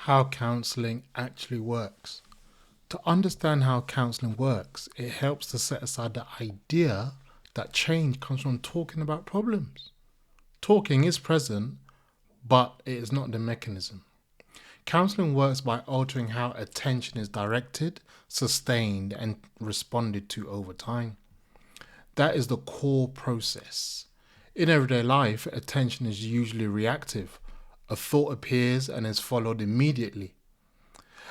how counselling actually works. To understand how counselling works, it helps to set aside the idea that change comes from talking about problems. Talking is present, but it is not the mechanism. Counselling works by altering how attention is directed, sustained, and responded to over time. That is the core process. In everyday life, attention is usually reactive. A thought appears and is followed immediately.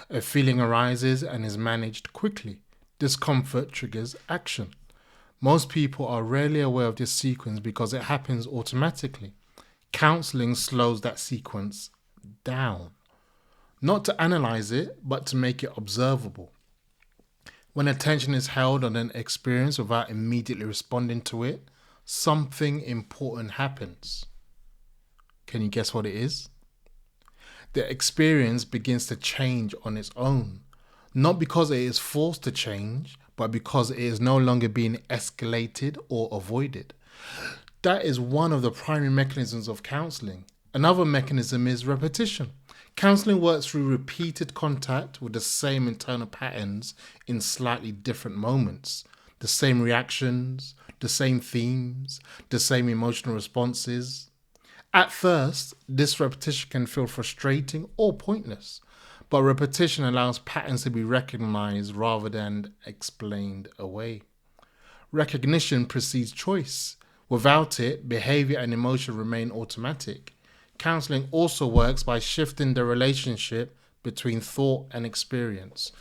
A feeling arises and is managed quickly. Discomfort triggers action. Most people are rarely aware of this sequence because it happens automatically. Counselling slows that sequence down, not to analyze it, but to make it observable. When attention is held on an experience without immediately responding to it, something important happens. Can you guess what it is? The experience begins to change on its own, not because it is forced to change, but because it is no longer being escalated or avoided. That is one of the primary mechanisms of counselling. Another mechanism is repetition. Counselling works through repeated contact with the same internal patterns in slightly different moments. The same reactions, the same themes, the same emotional responses. At first, this repetition can feel frustrating or pointless, but repetition allows patterns to be recognized rather than explained away. Recognition precedes choice. Without it, behavior and emotion remain automatic. Counselling also works by shifting the relationship between thought and experience.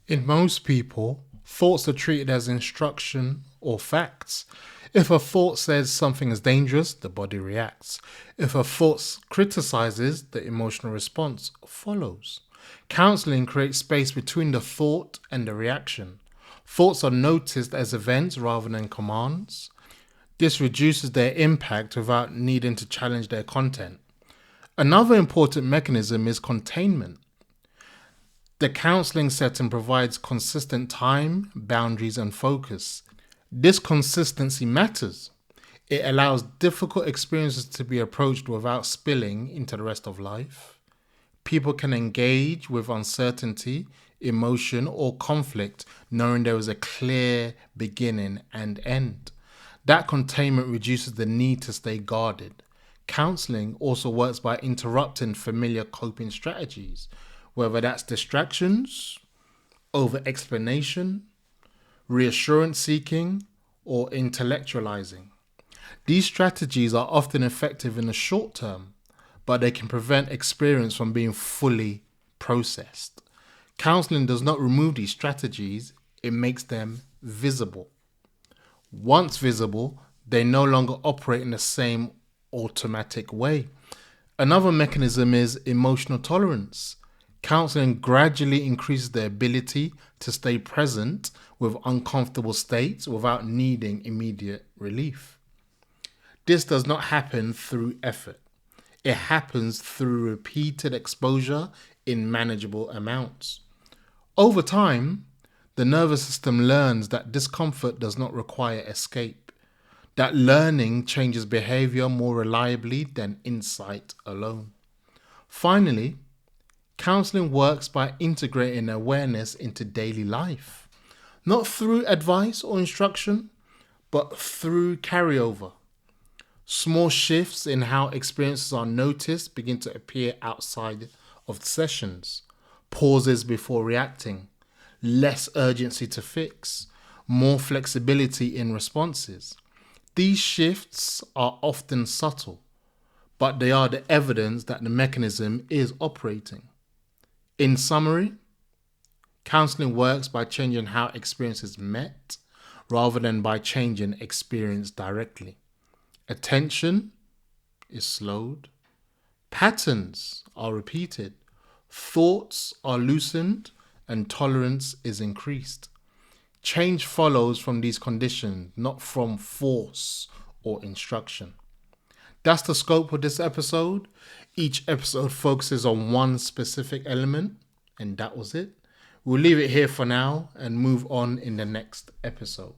In most people, thoughts are treated as instruction or facts. If a thought says something is dangerous, the body reacts. If a thought criticizes, the emotional response follows. Counselling creates space between the thought and the reaction. Thoughts are noticed as events rather than commands. This reduces their impact without needing to challenge their content. Another important mechanism is containment. The counselling setting provides consistent time, boundaries, and focus. This consistency matters. It allows difficult experiences to be approached without spilling into the rest of life. People can engage with uncertainty, emotion, or conflict knowing there is a clear beginning and end. That containment reduces the need to stay guarded. Counselling also works by interrupting familiar coping strategies, whether that's distractions, over-explanation, reassurance seeking, or intellectualizing. These strategies are often effective in the short term, but they can prevent experience from being fully processed. Counselling does not remove these strategies, it makes them visible. Once visible, they no longer operate in the same automatic way. Another mechanism is emotional tolerance. Counselling gradually increases the ability to stay present with uncomfortable states without needing immediate relief. This does not happen through effort. It happens through repeated exposure in manageable amounts. Over time, the nervous system learns that discomfort does not require escape. That learning changes behavior more reliably than insight alone. Finally, counselling works by integrating awareness into daily life, not through advice or instruction, but through carryover. Small shifts in how experiences are noticed begin to appear outside of sessions. Pauses before reacting, less urgency to fix, more flexibility in responses. These shifts are often subtle, but they are the evidence that the mechanism is operating. In summary, counselling works by changing how experience is met rather than by changing experience directly. Attention is slowed, patterns are repeated, thoughts are loosened, and tolerance is increased. Change follows from these conditions, not from force or instruction. That's the scope of this episode. Each episode focuses on one specific element, and that was it. We'll leave it here for now and move on in the next episode.